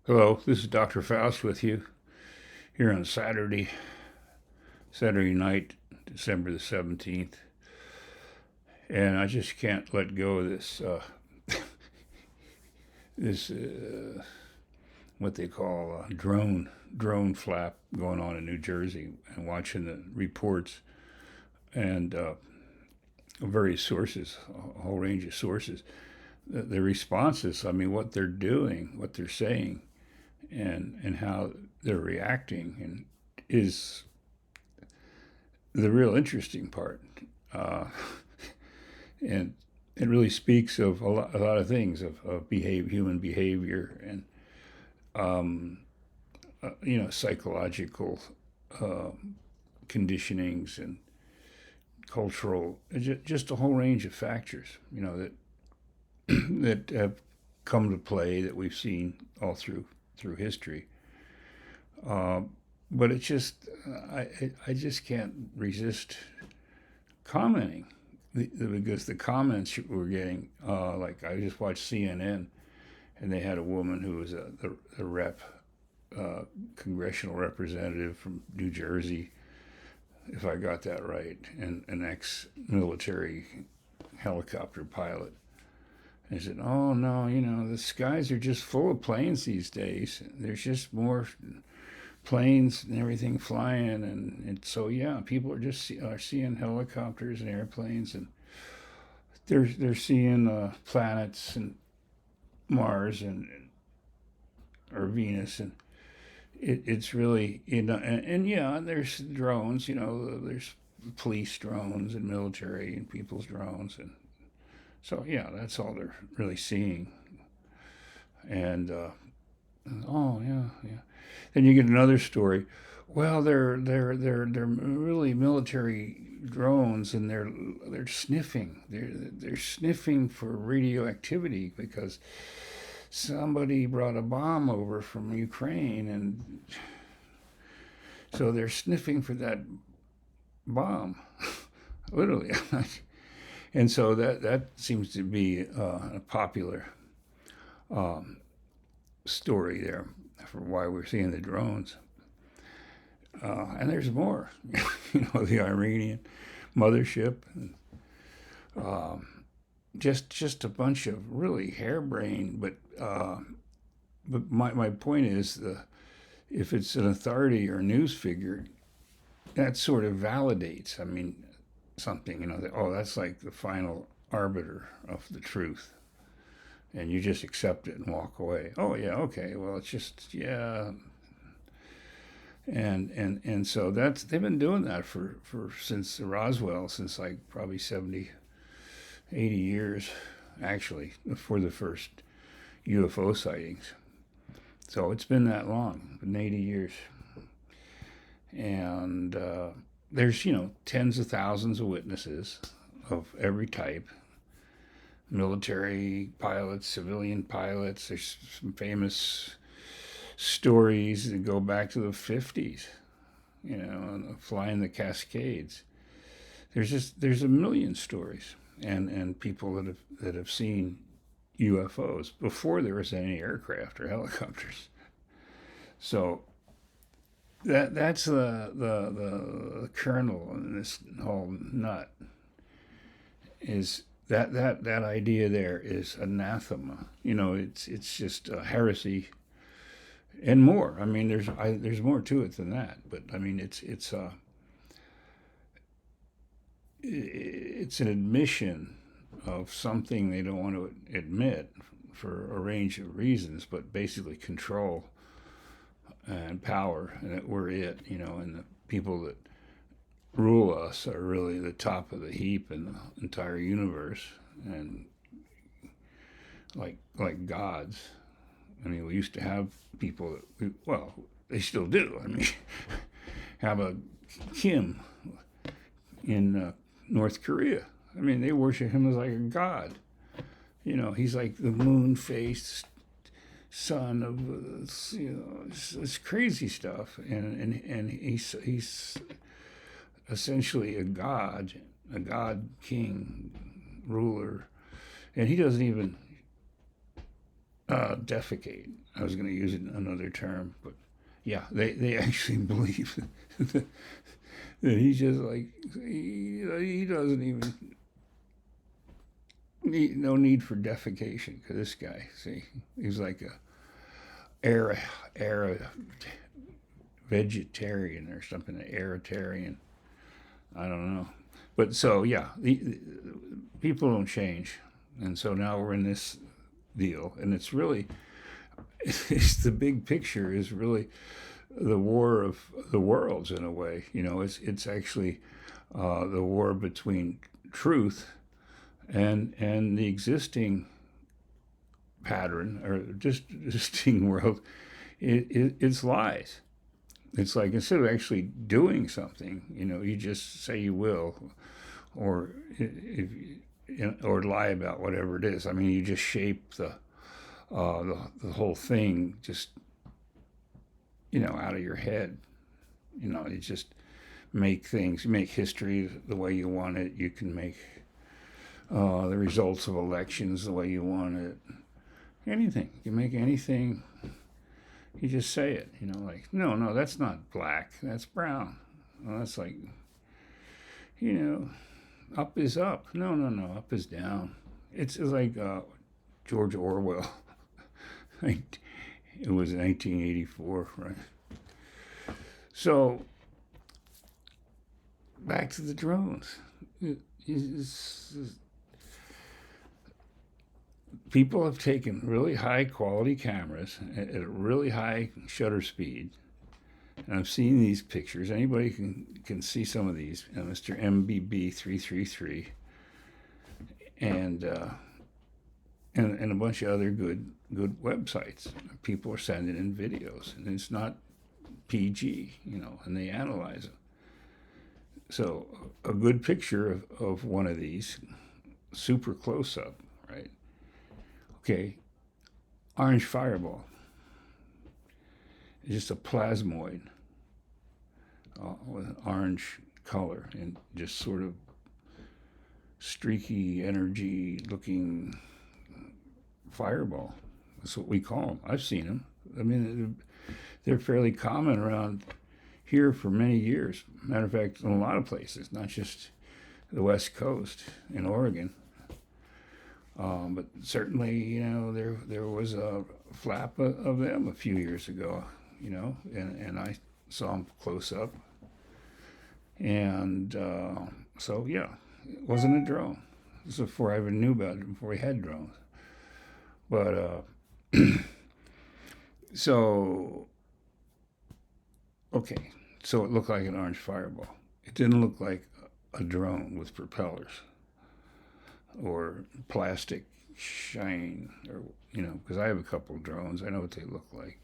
Hello, this is Dr. Faust with you here on Saturday night, December the 17th. And I just can't let go of this what they call a drone flap going on in New Jersey, and watching the reports and various sources, a whole range of sources. The responses, I mean, what they're doing, what they're saying, and how they're reacting, and is the real interesting part. Uh, and it really speaks of a lot of things of human behavior, and psychological uh, conditionings, and cultural, just a whole range of factors, that have come to play, that we've seen all through history. Uh, but it's just I just can't resist commenting, because the comments we're getting, like I just watched CNN, and they had a woman who was the rep, congressional representative from New Jersey, if I got that right, and an ex-military helicopter pilot. And he said, "Oh no, the skies are just full of planes these days. There's just more planes and everything flying, and so yeah, people are seeing helicopters and airplanes, and they're seeing planets and Mars and or Venus, and it's really, and yeah, there's drones, there's police drones and military and people's drones, and so yeah, that's all they're really seeing, and oh yeah, yeah." Then you get another story. Well, they're really military drones, and they're sniffing. They're sniffing for radioactivity because somebody brought a bomb over from Ukraine, and so they're sniffing for that bomb, literally. And so that seems to be a popular um, story there for why we're seeing the drones. And there's more. The Iranian mothership, and just a bunch of really harebrained. But my point is, if it's an authority or news figure, that sort of validates. I mean, something. That, oh, that's like the final arbiter of the truth, and you just accept it and walk away. Oh yeah, okay. Well, it's just, yeah. And so that's, they've been doing that for since Roswell, since like probably 70, 80 years, actually, before the first UFO sightings. So it's been that long, been 80 years. And there's, tens of thousands of witnesses of every type: military pilots, civilian pilots. There's some famous stories that go back to the 50s, flying the Cascades. There's a million stories, and people that have seen UFOs before there was any aircraft or helicopters. So that's the kernel in this whole nut, is that idea there is anathema. It's just a heresy, and more. I mean, there's more to it than that, but I mean, it's an admission of something they don't want to admit for a range of reasons, but basically control and power, and that we're it, and the people that rule us are really the top of the heap in the entire universe, and like gods. I mean, we used to have people that, well, they still do. I mean, have a Kim in North Korea. I mean, they worship him as like a god. He's like the moon-faced son of, it's crazy stuff, and he's essentially a god king ruler, and he doesn't even defecate. I was going to use another term, but yeah, they actually believe that he's just like, he doesn't even no need for defecation, because this guy, see, he's like a era vegetarian or something, an aeritarian. I don't know. But so, yeah, people don't change. And so now we're in this deal. And it's really, it's the big picture is really the war of the worlds in a way. You know, it's actually the war between truth and the existing pattern or just existing world. It's lies. It's like instead of actually doing something, you know, you just say you will, or if or lie about whatever it is. I mean, you just shape the whole thing just out of your head. You know, you just make things, make history the way you want it. You can make the results of elections the way you want it. Anything. You make anything. You just say it. You know, like, no, that's not black. That's brown. Well, that's like, up is up. No, up is down. It's like George Orwell. It was 1984, right? So, back to the drones. People have taken really high quality cameras at a really high shutter speed. And I've seen these pictures. Anybody can see some of these. Mr. MBB333 and a bunch of other good websites. People are sending in videos, and it's not PG, and they analyze it. So a good picture of one of these, super close up, right? Okay, orange fireball. It's just a plasmoid with an orange color and just sort of streaky energy looking fireball. That's what we call them. I've seen them. I mean, they're fairly common around here for many years. Matter of fact, in a lot of places, not just the West Coast in Oregon. But certainly, there was a flap of them a few years ago, and I saw them close up. And so, yeah, it wasn't a drone. This was before I even knew about it, before we had drones. But, so, okay, so it looked like an orange fireball. It didn't look like a drone with propellers or plastic shine, or because I have a couple of drones. I know what they look like,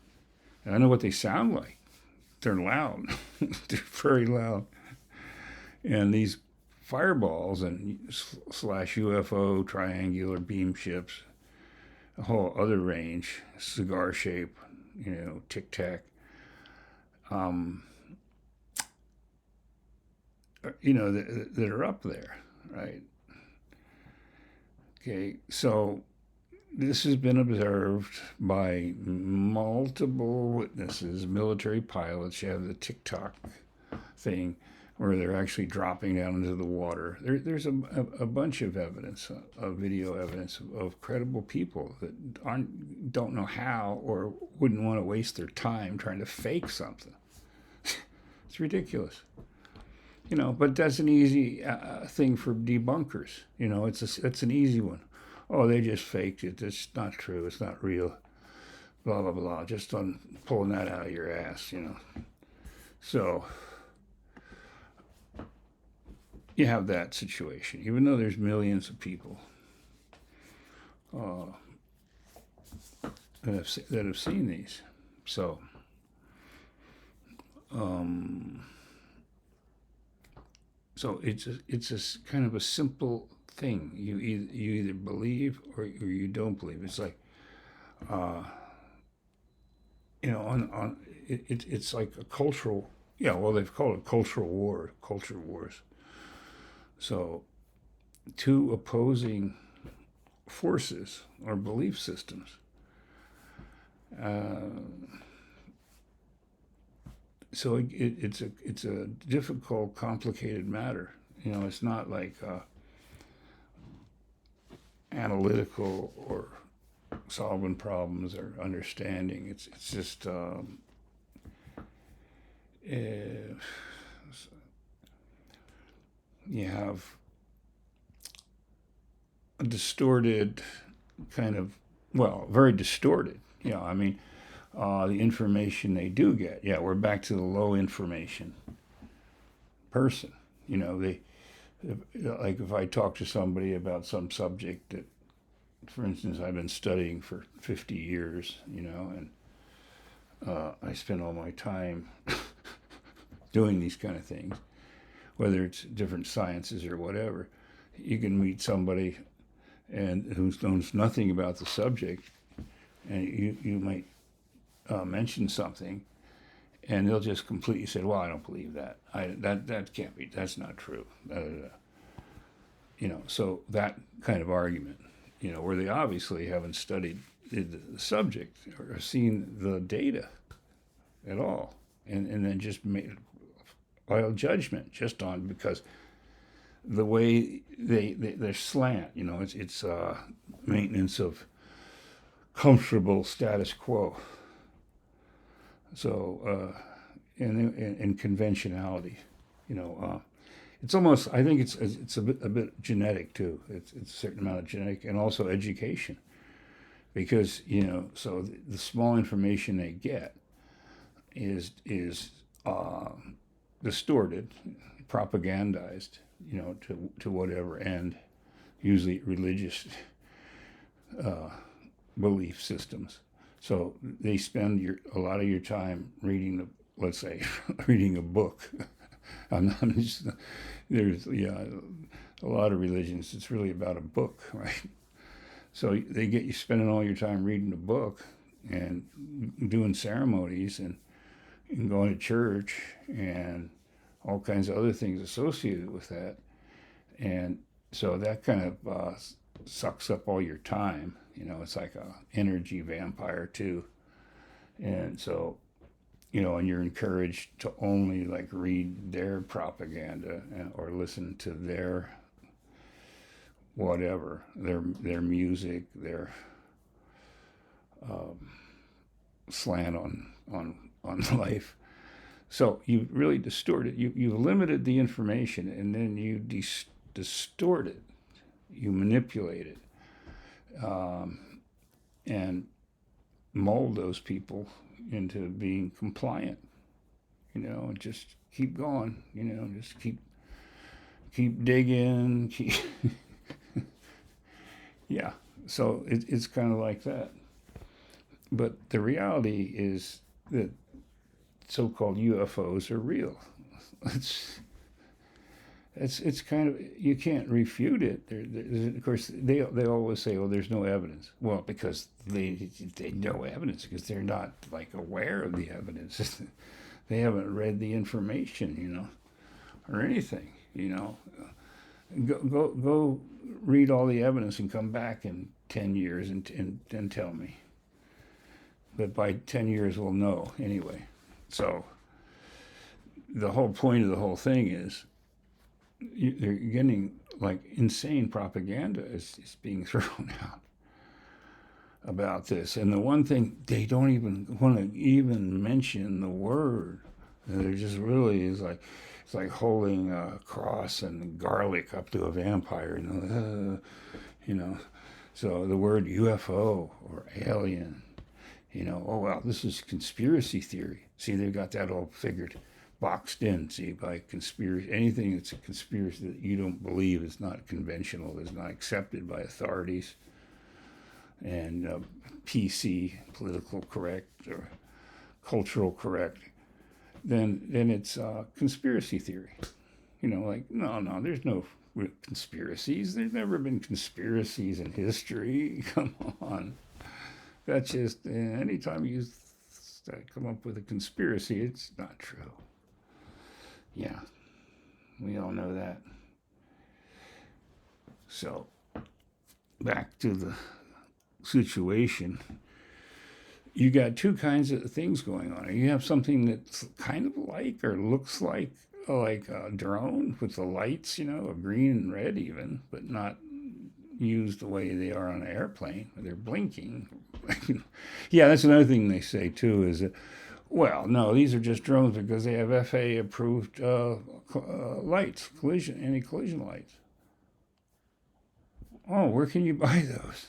and I know what they sound like. They're loud. They're very loud. And these fireballs and slash UFO triangular beam ships, a whole other range, cigar shape, tic tac, that are up there, right? Okay, so this has been observed by multiple witnesses, military pilots. You have the TikTok thing where they're actually dropping down into the water. There's a bunch of evidence, of video evidence of credible people that don't know how or wouldn't want to waste their time trying to fake something. It's ridiculous. But that's an easy thing for debunkers. It's an easy one. Oh, they just faked it. It's not true. It's not real. Blah, blah, blah. Just on pulling that out of your ass, So, you have that situation, even though there's millions of people that have seen these. So, so it's a kind of a simple thing. You either believe or you don't believe. It's like, it's like a cultural. Yeah, well, they've called it culture wars. So, two opposing forces or belief systems So it's a difficult, complicated matter. It's not like analytical or solving problems or understanding. It's just you have a distorted kind of, well, very distorted. I mean, the information they do get. Yeah, we're back to the low information person. Like if I talk to somebody about some subject that, for instance, I've been studying for 50 years, and I spend all my time doing these kind of things, whether it's different sciences or whatever. You can meet somebody who knows nothing about the subject, and you might mention something, and they'll just completely say, "Well, I don't believe that. That can't be. That's not true." So that kind of argument, where they obviously haven't studied the subject or seen the data at all, and then just made a judgment just on because the way they're slant. It's maintenance of comfortable status quo. So, in conventionality, it's almost. I think it's a bit genetic too. It's a certain amount of genetic and also education, because so the small information they get is distorted, propagandized, to whatever end, usually religious belief systems. So they spend a lot of your time reading, let's say, reading a book. There's a lot of religions. It's really about a book, right? So they get you spending all your time reading a book and doing ceremonies and going to church and all kinds of other things associated with that. And so that kind of sucks up all your time. It's like a energy vampire too. And so, and you're encouraged to only like read their propaganda or listen to their whatever, their music, their slant on life. So you really distort it. You've limited the information, and then you distort it. You manipulate it. And mold those people into being compliant, and just keep going, just keep digging, yeah. So it's kind of like that. But the reality is that so-called UFOs are real. It's kind of, you can't refute it. Of course, they always say, "Oh, there's no evidence." Well, because they know evidence because they're not like aware of the evidence. They haven't read the information, or anything. Go read all the evidence and come back in 10 years and tell me. But by 10 years, we'll know anyway. So the whole point of the whole thing is, they're getting like insane propaganda is being thrown out about this. And the one thing they don't even want to even mention the word. They're just really is like, it's like holding a cross and garlic up to a vampire. So the word UFO or alien. Oh well, this is conspiracy theory. See, they've got that all figured. Boxed in, see, by conspiracy. Anything that's a conspiracy that you don't believe is not conventional, is not accepted by authorities, and PC, political correct or cultural correct, then it's conspiracy theory. Like no, there's no conspiracies. There's never been conspiracies in history. Come on, that's just anytime you come up with a conspiracy, it's not true. Yeah, we all know that. So, back to the situation. you got two kinds of things going on. You have something that's kind of like or looks like a drone with the lights, green and red even, but not used the way they are on an airplane. They're blinking. Yeah, that's another thing they say too is that, well, no, these are just drones because they have FAA approved lights, anti-collision lights. Oh, where can you buy those?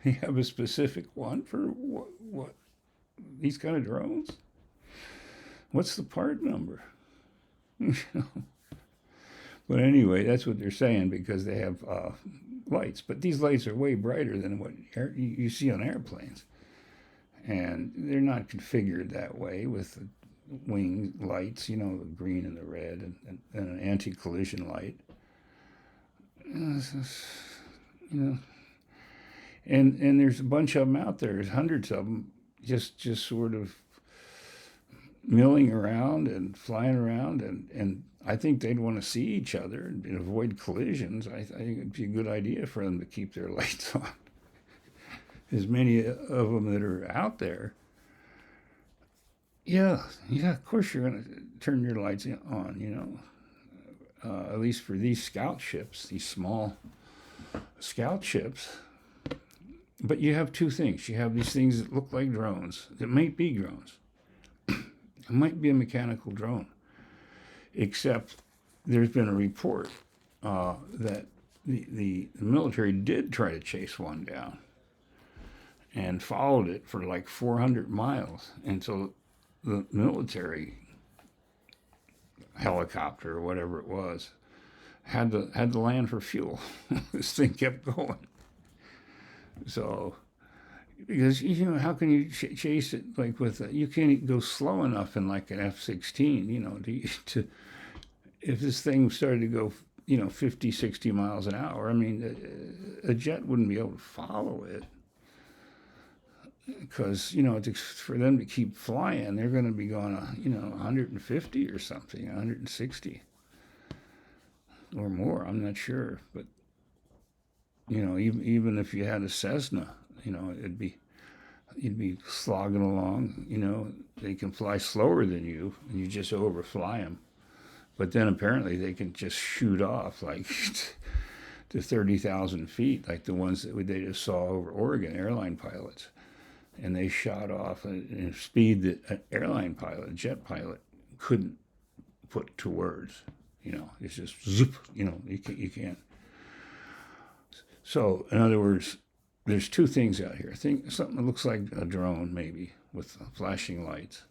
You have a specific one for what these kind of drones? What's the part number? But anyway, that's what they're saying because they have lights. But these lights are way brighter than what you see on airplanes. And they're not configured that way with the wing lights, the green and the red, and an anti-collision light. You know, and there's a bunch of them out there. There's hundreds of them, just sort of milling around and flying around, and I think they'd want to see each other and avoid collisions. I think it'd be a good idea for them to keep their lights on. As many of them that are out there. Yeah, of course you're going to turn your lights on, at least for these scout ships, these small scout ships. But you have two things. You have these things that look like drones, that might be drones. It might be a mechanical drone, except there's been a report that the military did try to chase one down and followed it for like 400 miles until the military helicopter or whatever it was had to land for fuel. This thing kept going. So, because how can you chase it like you can't go slow enough in like an F-16, to if this thing started to go 50, 60 miles an hour. I mean, a jet wouldn't be able to follow it. Because for them to keep flying, they're going to be going 150 or something, 160 or more. I'm not sure, but even if you had a Cessna, you'd be slogging along. They can fly slower than you, and you just overfly them. But then apparently they can just shoot off like to 30,000 feet, like the ones that they just saw over Oregon, airline pilots. And they shot off at a speed that an airline pilot, a jet pilot, couldn't put to words. It's just zoop. You can't. So, in other words, there's two things out here. Something that looks like a drone, maybe, with flashing lights.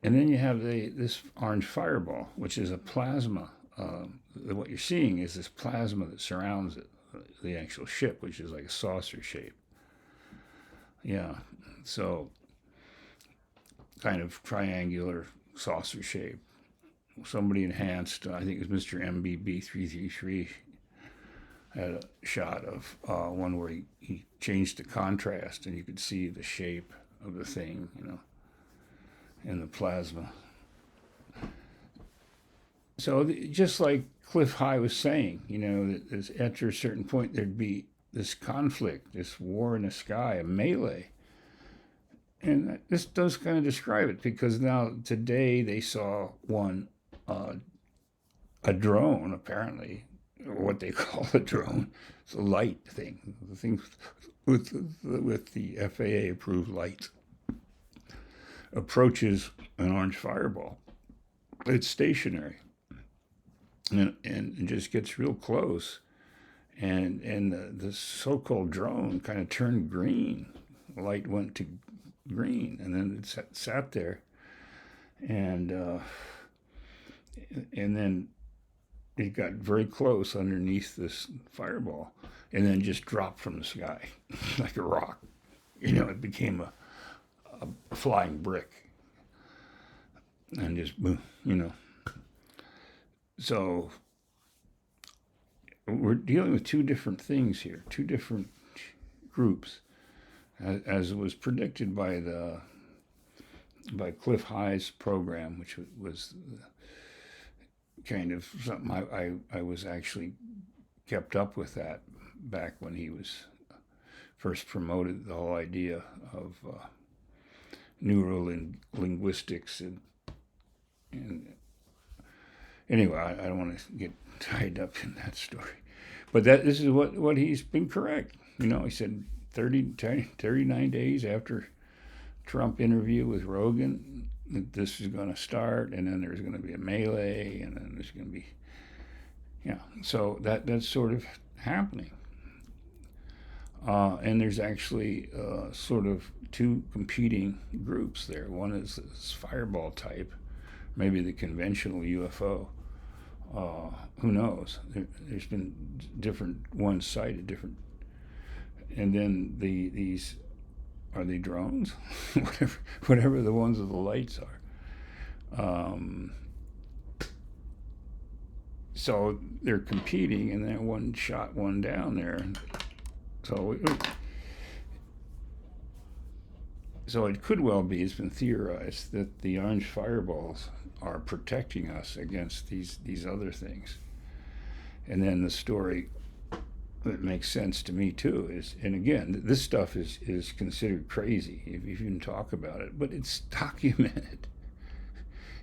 And then you have this orange fireball, which is a plasma. What you're seeing is this plasma that surrounds it, the actual ship, which is like a saucer shape. Yeah, so kind of triangular saucer shape. Somebody enhanced, I think it was Mr. MBB333, had a shot of one where he changed the contrast and you could see the shape of the thing, in the plasma. So just like Cliff High was saying, that after a certain point there'd be this conflict, this war in the sky, a melee. And this does kind of describe it because now today they saw one, a drone apparently, or what they call a drone. It's a light thing, the thing with the FAA approved light, approaches an orange fireball. It's stationary and just gets real close. And the so-called drone kind of turned green. The light went to green, and then it sat there, and then it got very close underneath this fireball, and then just dropped from the sky like a rock. It became a flying brick, and just boom. So we're dealing with two different things here, two different groups, as was predicted by Cliff High's program, which was kind of something I was actually kept up with that back when he was first promoted the whole idea of neurolinguistics and anyway, I don't want to get tied up in that story. But this is what he's been correct. He said 39 days after Trump interview with Rogan that this is going to start, and then there's going to be a melee, and then there's going to be, so that's sort of happening. And there's actually sort of two competing groups there. One is this fireball type, maybe the conventional UFO. Who knows? There's been different ones cited, different, and then these are they drones? whatever the ones with the lights are. So they're competing, and then one shot one down there. So it could well be, it's been theorized, that the orange fireballs are protecting us against these other things. And then the story that makes sense to me too is, and again, this stuff is considered crazy if you even talk about it, but it's documented.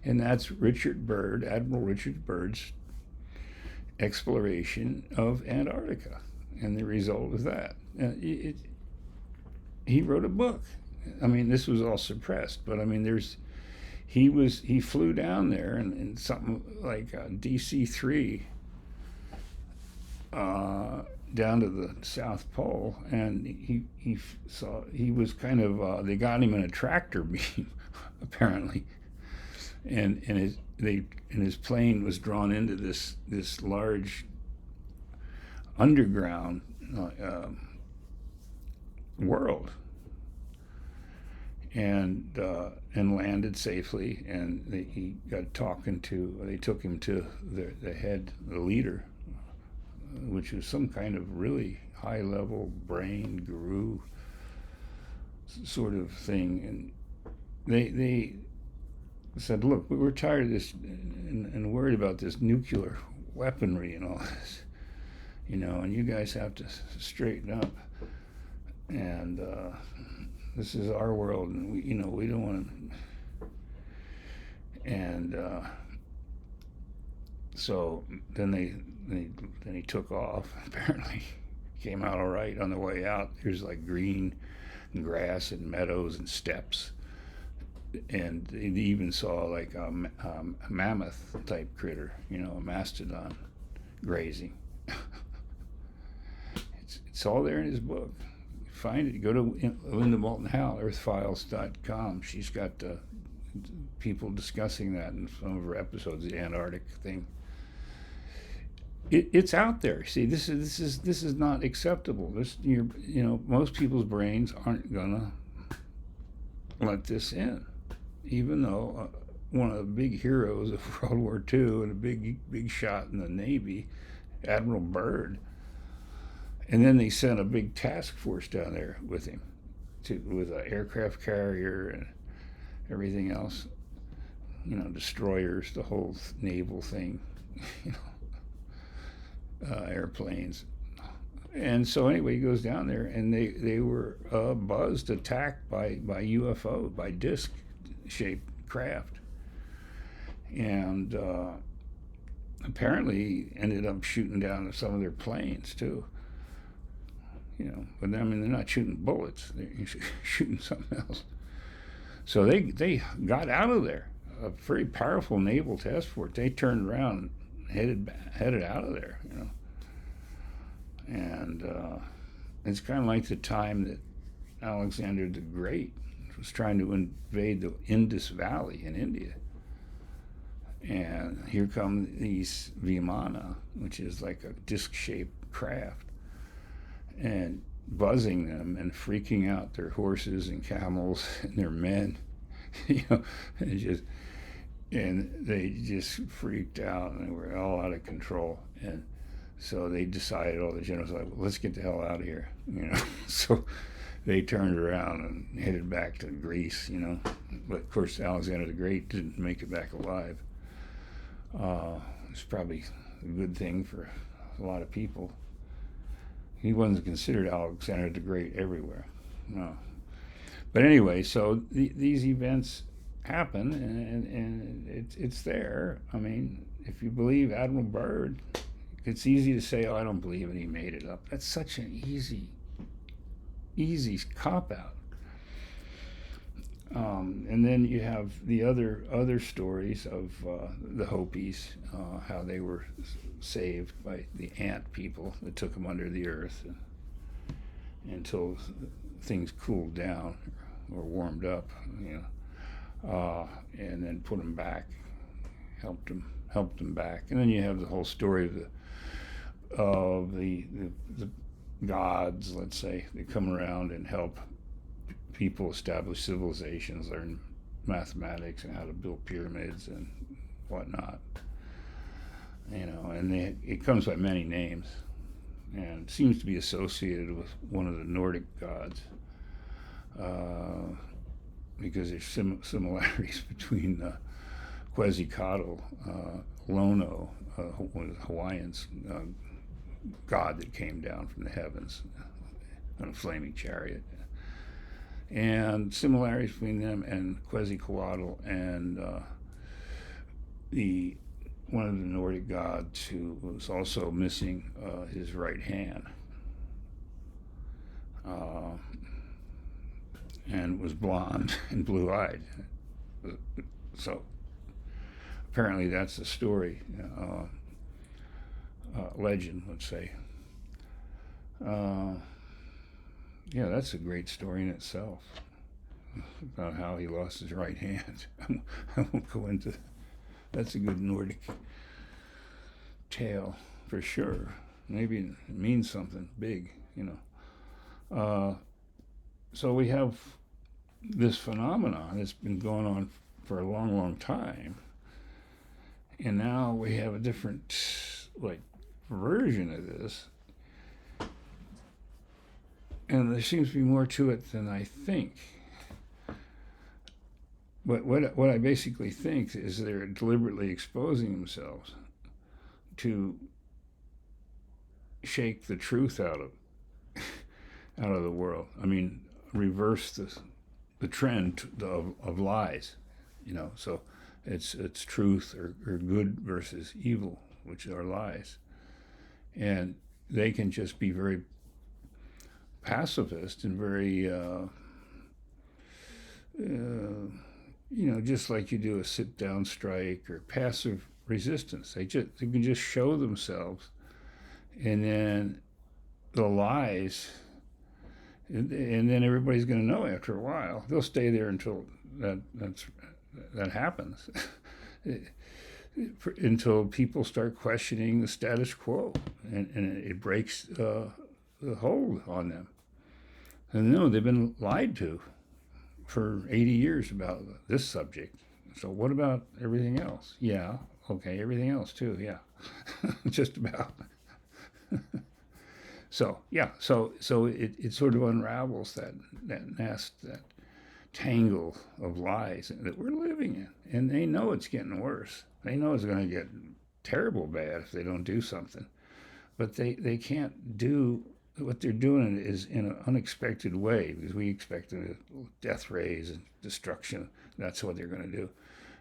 And that's Admiral Richard Byrd's exploration of Antarctica and the result of that. He wrote a book. I mean, this was all suppressed, but I mean, he flew down there in something like DC-3 down to the South Pole, and he was kind of they got him in a tractor beam apparently, and his plane was drawn into this large underground world, and landed safely, and he got talking to. They took him to the leader, which was some kind of really high-level brain guru sort of thing, and they said, "Look, we're tired of this and worried about this nuclear weaponry and all this, and you guys have to straighten up. And this is our world, and we don't want to." And so then he took off. Apparently, came out all right. On the way out, there's like green grass and meadows and steppes, and they even saw like a mammoth type critter, a mastodon grazing. It's all there in his book. Find it. Go to Linda Moulton Howe, earthfiles.com. She's got people discussing that in some of her episodes, the Antarctic thing. It's out there. See, this is not acceptable. Most people's brains aren't gonna let this in, even though one of the big heroes of World War II and a big shot in the Navy, Admiral Byrd. And then they sent a big task force down there with him, with an aircraft carrier and everything else, destroyers, the whole naval thing, airplanes. And so anyway, he goes down there, and they were buzzed, attacked by UFO, by disc-shaped craft, and apparently ended up shooting down some of their planes too. But I mean, they're not shooting bullets; they're shooting something else. So they got out of there. A very powerful naval task force. They turned around and headed out of there. And it's kind of like the time that Alexander the Great was trying to invade the Indus Valley in India. And here come these Vimana, which is like a disc-shaped craft, and buzzing them and freaking out their horses and camels and their men, and they just freaked out, and they were all out of control. And so they decided, all the generals were like, well, let's get the hell out of here, So they turned around and headed back to Greece, But of course, Alexander the Great didn't make it back alive. It's probably a good thing for a lot of people. He wasn't considered Alexander the Great everywhere. No. But anyway, so these events happen, and it's there. I mean, if you believe Admiral Byrd, it's easy to say, "Oh, I don't believe it. He made it up." That's such an easy cop out. And then you have the other stories of the Hopis, how they were saved by the ant people that took them under the earth until things cooled down or warmed up, and then put them back, helped them back. And then you have the whole story of the gods, let's say, that come around and help people establish civilizations, learn mathematics and how to build pyramids and whatnot. And it comes by many names, and seems to be associated with one of the Nordic gods, because there's similarities between Quetzalcoatl, Lono, one of the Hawaiians, god that came down from the heavens on a flaming chariot, and similarities between them and Quetzalcoatl and one of the Nordic gods who was also missing his right hand, and was blonde and blue-eyed. So apparently that's the story, legend, let's say. Yeah, that's a great story in itself, about how he lost his right hand. I won't go into. That's a good Nordic tale for sure. Maybe it means something big, So we have this phenomenon that's been going on for a long, long time, and now we have a different, version of this. And there seems to be more to it than I think. But what I basically think is they're deliberately exposing themselves to shake the truth out of the world. I mean, reverse the trend of lies. So it's truth or good versus evil, which are lies, and they can just be very pacifist and very, just like you do a sit-down strike or passive resistance. They can just show themselves, and then the lies, and then everybody's going to know after a while. They'll stay there until that happens, until people start questioning the status quo, and it breaks the hold on them. And no, they've been lied to for 80 years about this subject. So what about everything else? Yeah, okay, everything else too, yeah. Just about. So it sort of unravels that tangle of lies that we're living in. And they know it's getting worse. They know it's going to get terrible bad if they don't do something. But they can't do what they're doing is in an unexpected way, because we expected death rays and destruction. That's what they're going to do.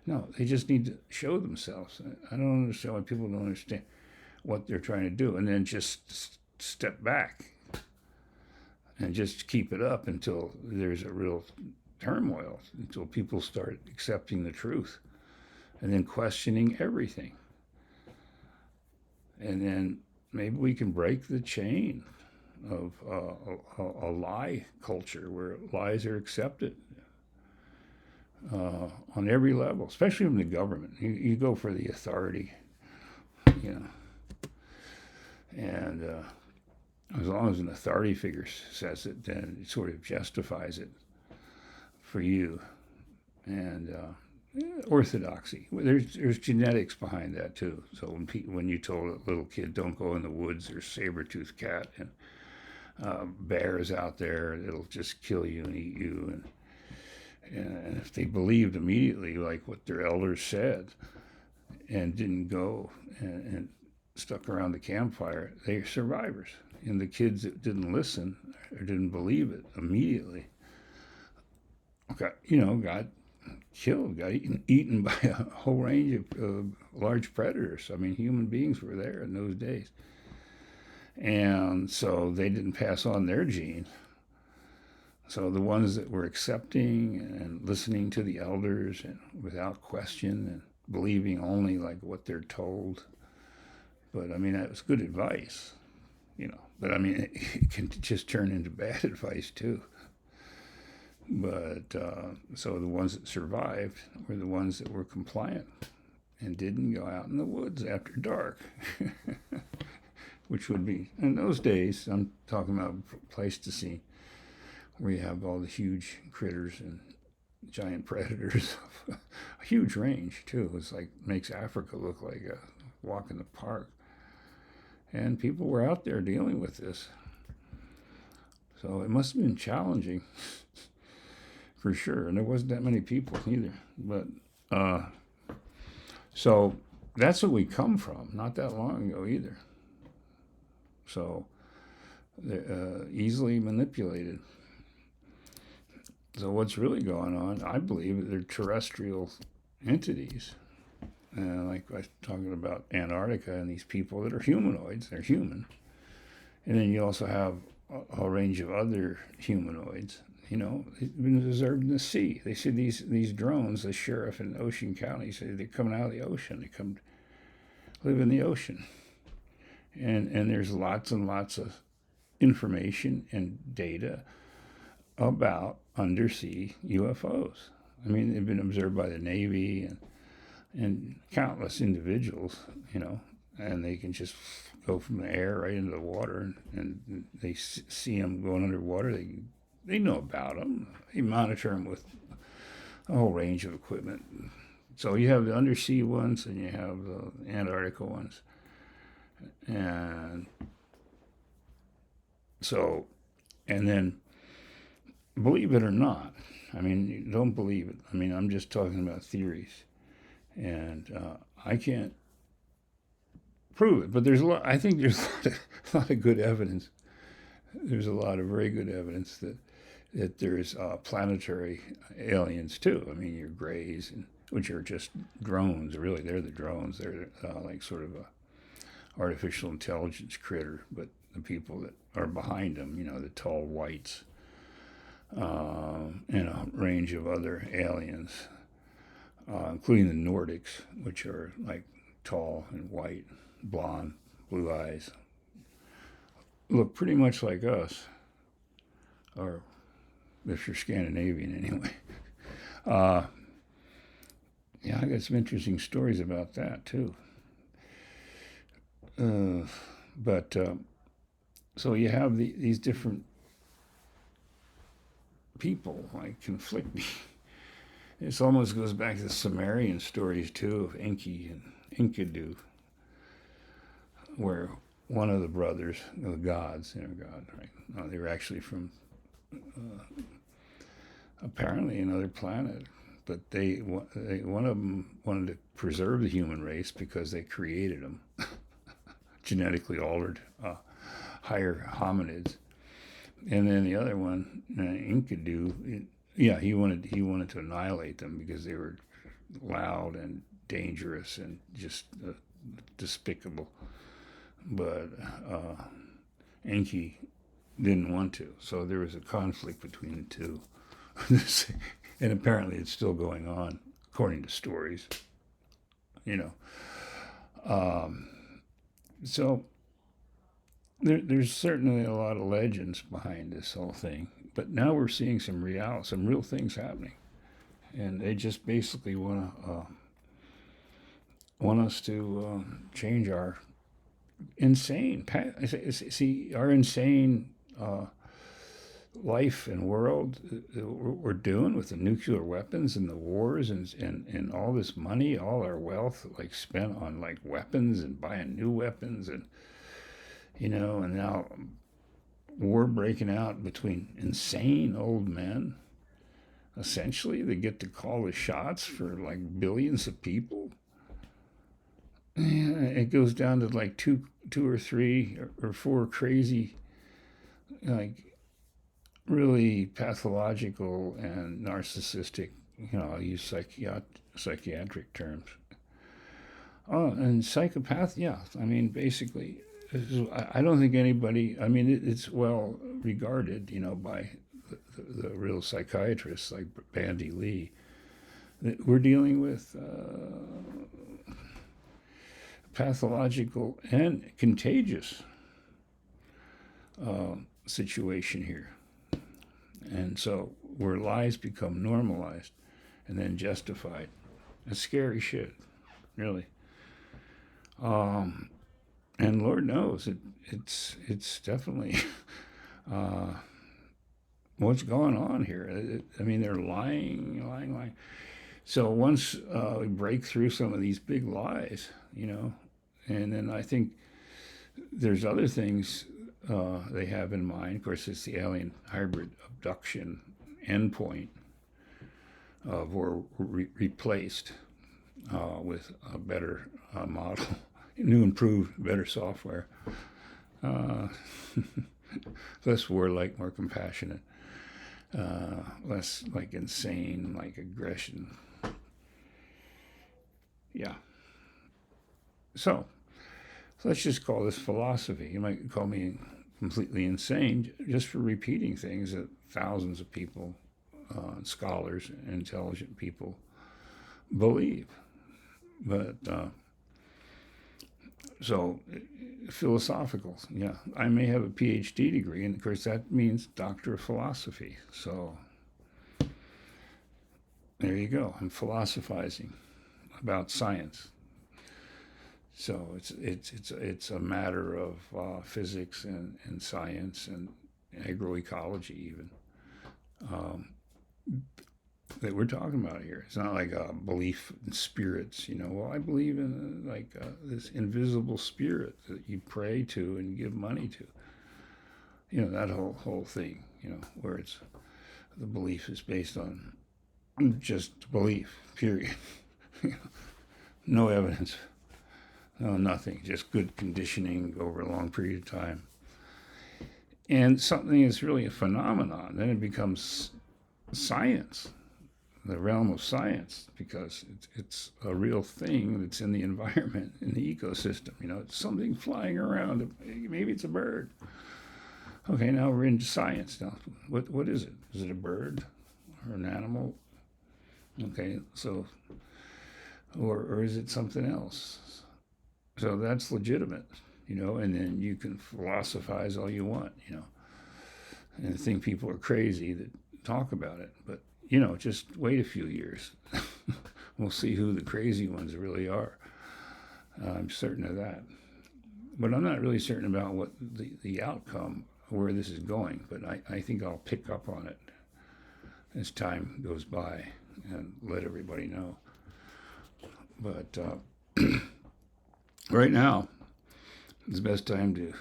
No, they just need to show themselves. I don't understand why people don't understand what they're trying to do, and then just step back and just keep it up until there's a real turmoil, until people start accepting the truth and then questioning everything. And then maybe we can break the chain of a lie culture where lies are accepted on every level, especially from the government. You go for the authority, and as long as an authority figure says it, then it sort of justifies it for you. And orthodoxy. There's genetics behind that too. So when you told a little kid, don't go in the woods, there's saber-toothed cat and bears out there, it'll just kill you and eat you. And if they believed immediately like what their elders said and didn't go and stuck around the campfire, they're survivors. And the kids that didn't listen or didn't believe it immediately got killed, got eaten by a whole range of large predators. I mean, human beings were there in those days. And so they didn't pass on their gene. So the ones that were accepting and listening to the elders and without question and believing only like what they're told. But I mean, that was good advice, But I mean, it can just turn into bad advice too. But so the ones that survived were the ones that were compliant and didn't go out in the woods after dark, which would be, in those days, I'm talking about Pleistocene, where you have all the huge critters and giant predators of a huge range too. It's like makes Africa look like a walk in the park. And people were out there dealing with this. So it must have been challenging for sure. And there wasn't that many people either. But so that's what we come from, not that long ago either. So they're easily manipulated. So what's really going on, I believe, they're terrestrial entities. Like I was talking about Antarctica and these people that are humanoids, they're human. And then you also have a range of other humanoids, been observed in the sea. They see these drones, the sheriff in Ocean County, say they're coming out of the ocean. They come live in the ocean. And there's lots and lots of information and data about undersea UFOs. I mean, they've been observed by the Navy and countless individuals, and they can just go from the air right into the water, and they see them going underwater. They know about them. They monitor them with a whole range of equipment. So you have the undersea ones, and you have the Antarctica ones, and so, and then believe it or not, I mean, don't believe it. I mean, I'm just talking about theories. And I can't prove it, but I think there's a lot of good evidence. There's a lot of very good evidence that there's planetary aliens too. I mean, your grays, which are just drones. Really, they're the drones. They're like sort of a artificial intelligence critter, but the people that are behind them, the tall whites, and a range of other aliens. Including the Nordics, which are like tall and white, blonde, blue eyes, look pretty much like us, or if you're Scandinavian anyway. Yeah, I got some interesting stories about that too. But so you have these different people like conflicting. This almost goes back to the Sumerian stories too of Enki and Enkidu, where one of the brothers, the gods, God, right? No, they were actually from apparently another planet, but one of them wanted to preserve the human race because they created them, genetically altered higher hominids, and then the other one, Enkidu. Yeah, he wanted to annihilate them because they were loud and dangerous and just despicable. But Enki didn't want to, so there was a conflict between the two, and apparently it's still going on, according to stories. So there's certainly a lot of legends behind this whole thing. But now we're seeing some real things happening, and they just basically want us to change our insane our insane life and world that we're doing with the nuclear weapons and the wars and all this money, all our wealth like spent on like weapons and buying new weapons and and now war breaking out between insane old men. Essentially, they get to call the shots for like billions of people. it goes down to like two or three or four crazy, like really pathological and narcissistic. I'll use psychiatric terms. And psychopath, yeah. I mean, basically, I don't think anybody. I mean, it's well regarded, by the real psychiatrists like Bandy Lee. That we're dealing with pathological and contagious situation here. And so where lies become normalized and then justified. It's scary shit, really. And Lord knows it's definitely what's going on here. I mean, they're lying. So once we break through some of these big lies, and then I think there's other things they have in mind. Of course, it's the alien hybrid abduction endpoint of we're replaced with a better model, new, improved, better software, less warlike, more compassionate, less like insane, like aggression. Yeah. So let's just call this philosophy. You might call me completely insane just for repeating things that thousands of people, scholars, intelligent people believe. But so philosophical, yeah. I may have a PhD degree, and of course that means Doctor of Philosophy. So there you go. I'm philosophizing about science. So it's a matter of physics and science and agroecology even that we're talking about here. It's not like a belief in spirits. Well, I believe in this invisible spirit that you pray to and give money to. That whole thing. Where it's the belief is based on just belief. Period. No evidence. No, nothing, just good conditioning over a long period of time. And something is really a phenomenon, then it becomes science, the realm of science, because it's a real thing that's in the environment, in the ecosystem. It's something flying around. Maybe it's a bird. Okay, now we're into science now. What is it? Is it a bird or an animal? Okay, so, or is it something else? So that's legitimate, and then you can philosophize all you want, and think people are crazy that talk about it. But, just wait a few years. We'll see who the crazy ones really are. I'm certain of that. But I'm not really certain about what the outcome, where this is going. But I think I'll pick up on it as time goes by and let everybody know. But right now, it's the best time to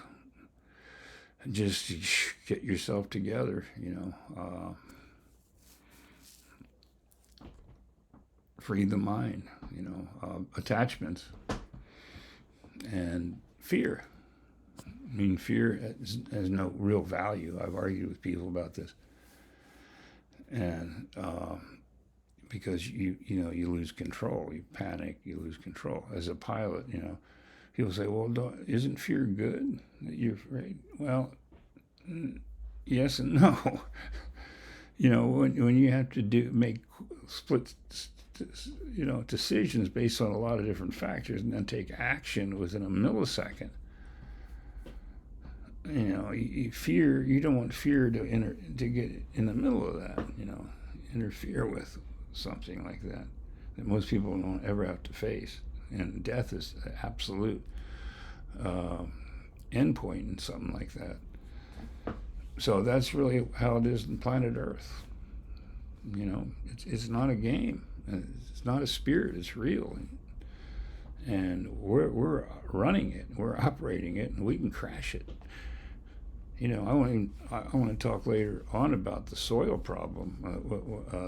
just get yourself together, free the mind, attachments and fear. I mean, fear has no real value. I've argued with people about this. And because you lose control, you panic, you lose control. As a pilot, people say, well, isn't fear good that you're afraid? Well, yes and no. When you have to make split, decisions based on a lot of different factors and then take action within a millisecond, you don't want fear to get in the middle of that, interfere with something like that most people don't ever have to face. And death is the absolute endpoint in something like that. So that's really how it is in planet Earth. It's not a game. It's not a spirit. It's real. And we're running it. We're operating it, and we can crash it. I want to talk later on about the soil problem,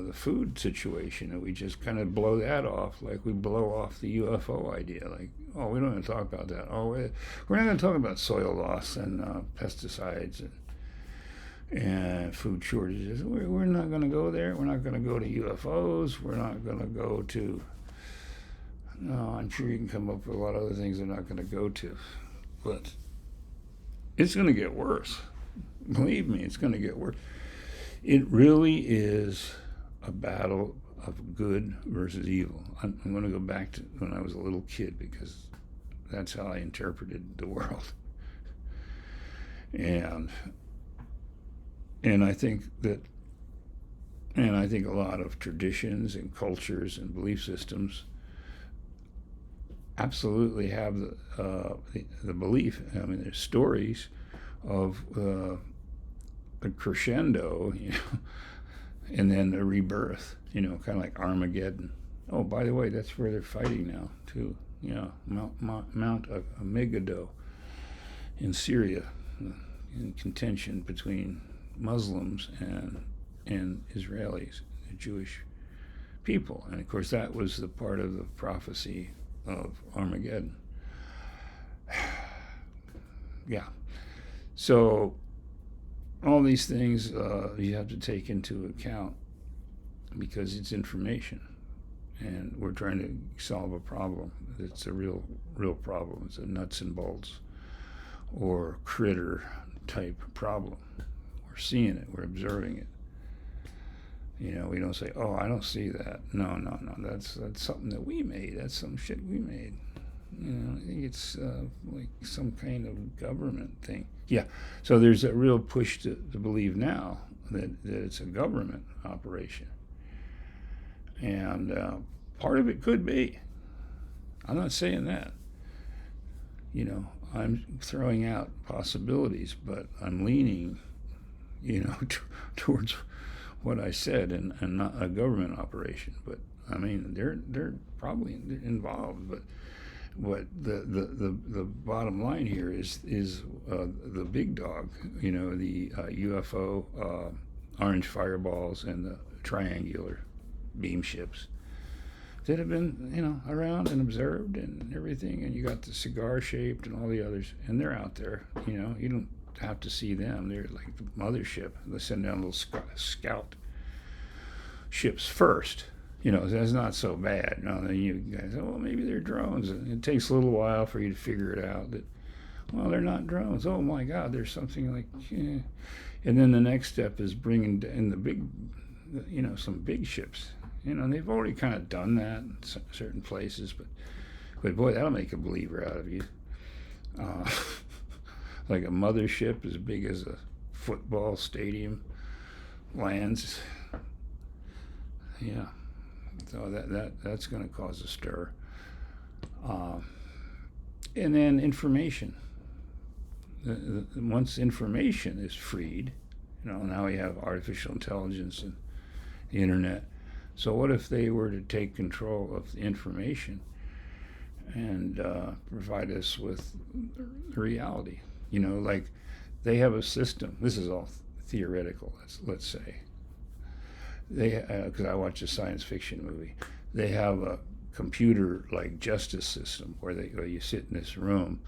the food situation, and we just kind of blow that off like we blow off the UFO idea. Like, Oh, we don't even talk about that. Oh, we're not going to talk about soil loss and pesticides and food shortages. We're not going to go there. We're not going to go to UFOs. We're not going to go to. No, I'm sure you can come up with a lot of other things they're not going to go to, but it's going to get worse. Believe me, it's going to get worse. It really is a battle of good versus evil. I'm going to go back to when I was a little kid because that's how I interpreted the world. And I think that, and I think a lot of traditions and cultures and belief systems absolutely have the belief. I mean, there's stories of the crescendo, and then the rebirth, kind of like Armageddon. Oh, by the way, that's where they're fighting now, too. Mount Megiddo in Syria, in contention between Muslims and Israelis, the Jewish people. And of course, that was the part of the prophecy of Armageddon. Yeah. So all these things you have to take into account because it's information, and we're trying to solve a problem. It's a real problem. It's a nuts and bolts or critter type problem. We're seeing it. We're observing it. We don't say, "Oh, I don't see that." No. That's something that we made. That's some shit we made. I think it's like some kind of government thing. Yeah. So there's a real push to believe now that it's a government operation, and part of it could be. I'm not saying that. I'm throwing out possibilities, but I'm leaning, towards what I said, and not a government operation. But I mean, they're probably involved. But what the bottom line here is the big dog. The UFO, orange fireballs, and the triangular beam ships that have been around and observed and everything. And you got the cigar shaped and all the others, and they're out there. You don't have to see them. They're like the mothership. They send down little scout ships first. That's not so bad. Then you guys, well, maybe they're drones. And it takes a little while for you to figure it out that, well, they're not drones. Oh my God, there's something like, and then the next step is bringing in the big, some big ships. They've already kind of done that in certain places, but boy, that'll make a believer out of you. Like a mothership as big as a football stadium lands. Yeah. So that's going to cause a stir. And then information. Once information is freed, now we have artificial intelligence and the internet. So what if they were to take control of the information and provide us with reality? Like they have a system. This is all theoretical, let's say. Because I watched a science fiction movie. They have a computer-like justice system where you sit in this room,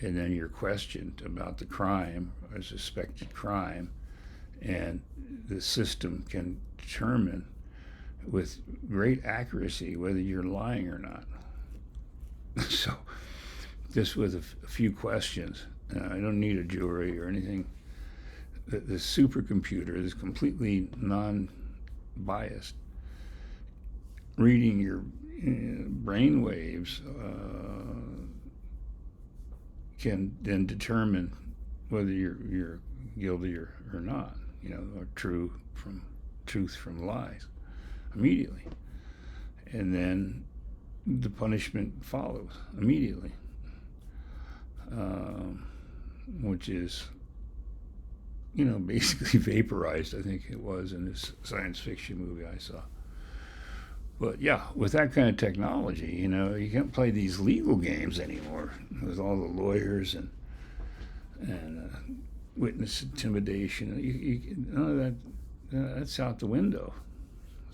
and then you're questioned about the crime or suspected crime, and the system can determine with great accuracy whether you're lying or not. So, just with a few questions, I don't need a jury or anything. The supercomputer is completely non-biased, reading your brain waves can then determine whether you're guilty or not, or truth from lies immediately. And then the punishment follows immediately, which is, basically vaporized, I think it was in this science fiction movie I saw. But yeah, with that kind of technology, you can't play these legal games anymore with all the lawyers and witness intimidation. That's out the window.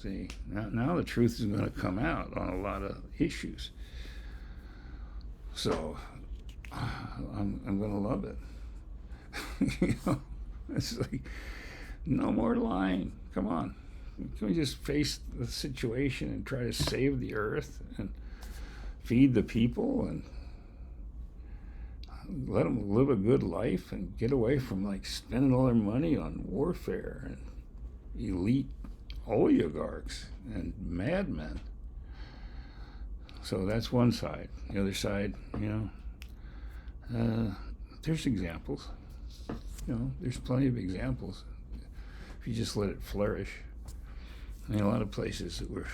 See, now the truth is going to come out on a lot of issues. So I'm gonna love it. It's like, no more lying. Come on, can we just face the situation and try to save the earth and feed the people and let them live a good life and get away from like spending all their money on warfare and elite oligarchs and madmen. So that's one side. The other side, there's examples. There's plenty of examples. If you just let it flourish. A lot of places that were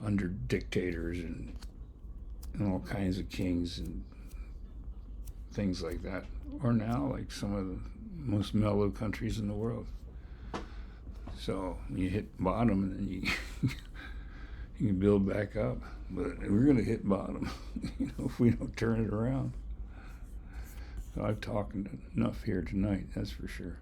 under dictators and all kinds of kings and things like that are now like some of the most mellow countries in the world. So you hit bottom and then you you can build back up. But we're going to hit bottom, if we don't turn it around. So I've talked enough here tonight, that's for sure.